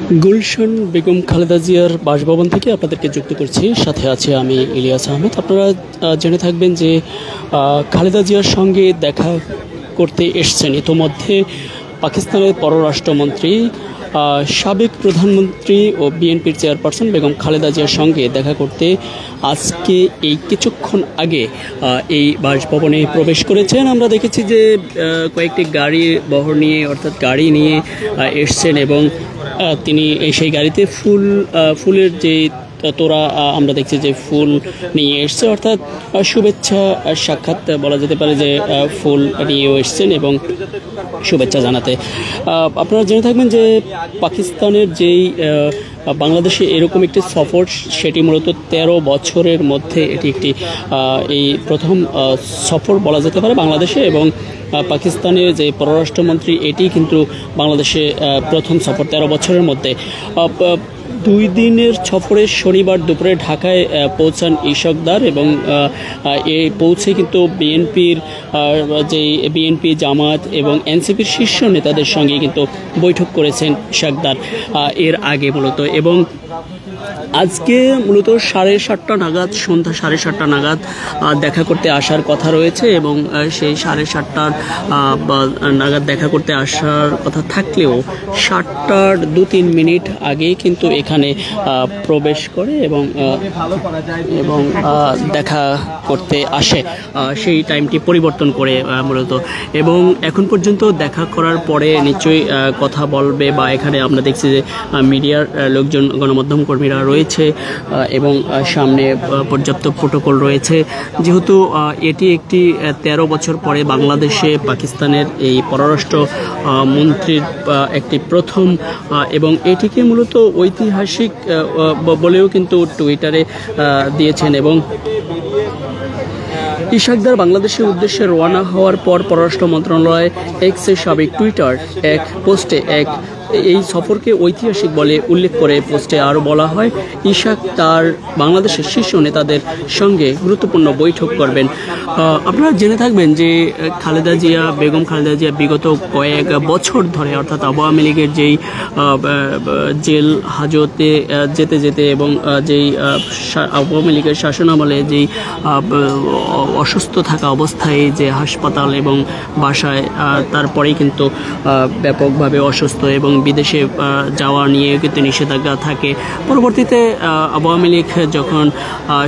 গুলশান বেগম খালেদা জিয়ার বাসভবন থেকে আপনাদেরকে যুক্ত করছি। সাথে আছে আমি ইলিয়াস আহমেদ। আপনারা জেনে থাকবেন যে খালেদা জিয়ার সঙ্গে দেখা করতে এসছেন ইতোমধ্যে পাকিস্তানের পররাষ্ট্রমন্ত্রী, সাবেক প্রধানমন্ত্রী ও বিএনপির চেয়ারপারসন বেগম খালেদা জিয়ার সঙ্গে দেখা করতে আজকে এই কিছুক্ষণ আগে এই বাসভবনে প্রবেশ করেছেন। আমরা দেখেছি যে কয়েকটি গাড়ি বহর নিয়ে অর্থাৎ গাড়ি নিয়ে এসছেন এবং তিনি সেই গাড়িতে ফুলের যে তোরা আমরা দেখছি যে ফুল নিয়ে এসছে, অর্থাৎ শুভেচ্ছা সাক্ষাৎ বলা যেতে পারে যে ফুল নিয়েও এসছেন এবং শুভেচ্ছা জানাতে। আপনারা জেনে থাকবেন যে পাকিস্তানের যেই বাংলাদেশে এরকম একটি সফর, সেটি মূলত 13 বছরের মধ্যে এটি একটি এই প্রথম সফর বলা যেতে পারে বাংলাদেশে। এবং পাকিস্তানের যে পররাষ্ট্রমন্ত্রী, এটি কিন্তু বাংলাদেশে প্রথম সফর 13 বছরের মধ্যে। 2 দিনের সফরে শনিবার দুপুরে ঢাকায় পৌঁছান ইশকদার এবং এই পৌঁছে কিন্তু বিএনপি জামাত এবং এনসিপির শীর্ষ নেতাদের সঙ্গে কিন্তু বৈঠক করেছেন ইশকদার এর আগে মূলত। এবং আজকে মূলত 7:30 নাগাদ, সন্ধ্যা 7:30 নাগাদ দেখা করতে আসার কথা রয়েছে এবং সেই 7:30 নাগাদ দেখা করতে আসার কথা থাকলেও 7টার 2-3 মিনিট আগেই কিন্তু এখানে প্রবেশ করে এবং দেখা করতে আসে, সেই টাইমটি পরিবর্তন করে মূলত। এবং এখন পর্যন্ত দেখা করার পরে নিশ্চয়ই কথা বলবে, বা এখানে আমরা দেখছি যে মিডিয়ার লোকজন, গণমাধ্যম কর্মীরা রয়েছে এবং সামনে পর্যাপ্ত প্রোটোকল রয়েছে। যেহেতু এটি একটি 13 বছর পরে বাংলাদেশে পাকিস্তানের এই পররাষ্ট্র মন্ত্রীর একটি প্রথম, এবং এটিকে মূলত ঐতিহাসিক বলেও কিন্তু টুইটারে দিয়েছেন। এবং ইশকদার বাংলাদেশের উদ্দেশ্যে রওনা হওয়ার পর পররাষ্ট্র মন্ত্রণালয় এক্সের সাবেক টুইটার এক পোস্টে এই সফরকে ঐতিহাসিক বলে উল্লেখ করে পোস্টে আরও বলা হয়, ইশাক তার বাংলাদেশের শীর্ষ নেতাদের সঙ্গে গুরুত্বপূর্ণ বৈঠক করবেন। আপনারা জেনে থাকবেন যে বেগম খালেদা জিয়া বিগত কয়েক বছর ধরে, অর্থাৎ আওয়ামী লীগের যেই জেল হাজতে যেতে যেতে এবং যেই আওয়ামী লীগের শাসনামলে যেই অসুস্থ থাকা অবস্থায় যে হাসপাতাল এবং বাসায়, তারপরেই কিন্তু ব্যাপকভাবে অসুস্থ এবং বিদেশে যাওয়া নিয়ে কিন্তু নিষেধাজ্ঞা থাকে। পরবর্তীতে আওয়ামী লীগ যখন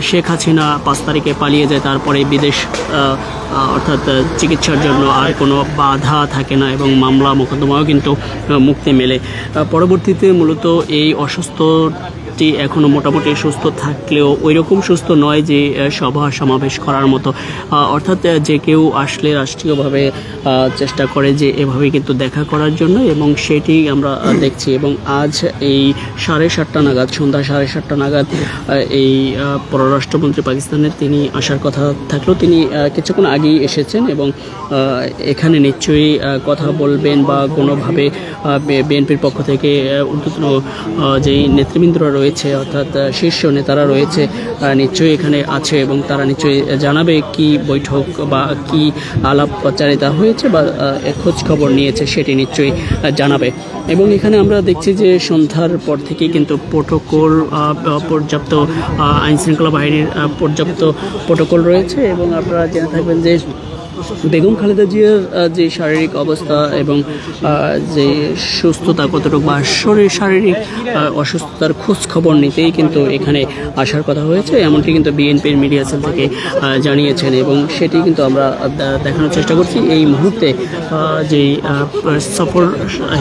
শেখ হাসিনা 5 তারিখে পালিয়ে যায়, তারপরে বিদেশ অর্থাৎ চিকিৎসার জন্য আর কোনো বাধা থাকে না এবং মামলা মোকদ্দমাও কিন্তু মুক্তি মেলে। পরবর্তীতে মূলত এই অসুস্থটি এখনও মোটামুটি সুস্থ থাকলেও ওই রকম সুস্থ নয় যে সভা সমাবেশ করার মতো, অর্থাৎ যে কেউ আসলে রাষ্ট্রীয়ভাবে চেষ্টা করে যে এভাবে কিন্তু দেখা করার জন্য, এবং সেটি আমরা দেখছি। এবং আজ এই 7:30 নাগাদ, সন্ধ্যা 7:30 নাগাদ এই পররাষ্ট্রমন্ত্রী পাকিস্তানের তিনি আসার কথা থাকলেও তিনি কিছুক্ষণ আগেই এসেছেন এবং এখানে নিশ্চয়ই কথা বলবেন বা কোনোভাবে বিএনপির পক্ষ থেকে ঊর্ধ্বতন যেই নেতৃবৃন্দরা রয়েছে, অর্থাৎ শীর্ষ নেতারা রয়েছে, নিশ্চয়ই এখানে আছে এবং তারা নিশ্চয়ই জানাবে কি বৈঠক বা কি আলাপচারিতা হয়েছে বা খোঁজ খবর নিয়েছে, সেটি নিশ্চয়ই জানাবে। এবং এখানে আমরা দেখছি যে সন্ধ্যার পর থেকে কিন্তু প্রোটোকল, পর্যাপ্ত আইনশৃঙ্খলা বাহিনীর পর্যাপ্ত প্রোটোকল রয়েছে। এবং আপনারা জেনে থাকবেন যে বেগম খালেদা জিয়ার যে শারীরিক অবস্থা এবং যে সুস্থতা কতটুকু বা শারীরিক অসুস্থতার খোঁজ খবর নিতেই কিন্তু এখানে আসার কথা হয়েছে, এমনটি কিন্তু বিএনপির মিডিয়া সেল থেকে জানিয়েছেন। এবং সেটি কিন্তু আমরা দেখানোর চেষ্টা করছি। এই মুহূর্তে যেই সফর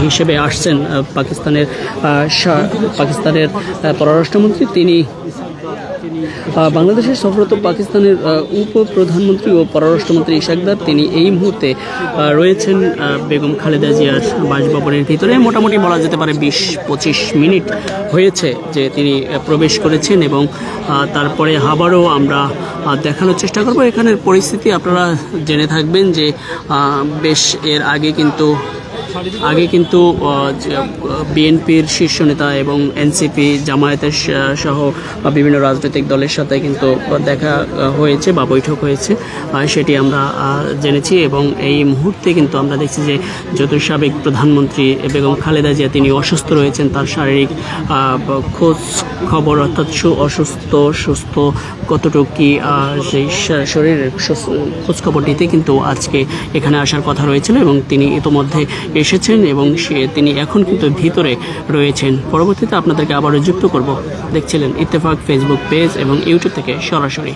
হিসেবে আসছেন পাকিস্তানের পররাষ্ট্রমন্ত্রী, তিনি বাংলাদেশের সফররত পাকিস্তানের উপপ্রধানমন্ত্রী ও পররাষ্ট্রমন্ত্রী ইশকদার, তিনি এই মুহূর্তে রয়েছেন বেগম খালেদা জিয়ার বাসভবনের ভিতরে। মোটামুটি বলা যেতে পারে 20-25 মিনিট হয়েছে যে তিনি প্রবেশ করেছেন এবং তারপরে আবারও আমরা দেখানোর চেষ্টা করব এখানের পরিস্থিতি। আপনারা জেনে থাকবেন যে বেশ এর আগে কিন্তু আগে কিন্তু বিএনপির শীর্ষ নেতা এবং এনসিপি জামায়াতের সহ বিভিন্ন রাজনৈতিক দলের সাথে কিন্তু দেখা হয়েছে বা বৈঠক হয়েছে, সেটি আমরা জেনেছি। এবং এই মুহূর্তে কিন্তু আমরা দেখছি যে যত সাবেক প্রধানমন্ত্রী বেগম খালেদা জিয়া তিনি অসুস্থ রয়েছেন, তার শারীরিক খোঁজ খবর অর্থাৎ অসুস্থ সুস্থ কতটুকু কি সেই শরীরের খোঁজখবর নিতে কিন্তু আজকে এখানে আসার কথা রয়েছিল এবং তিনি ইতোমধ্যে এসেছেন এবং তিনি এখন কিন্তু ভিতরে রয়েছেন। পরবর্তীতে আপনাদেরকে আবারও যুক্ত করব। দেখছিলেন ইত্তেফাক ফেসবুক পেজ এবং ইউটিউব থেকে সরাসরি।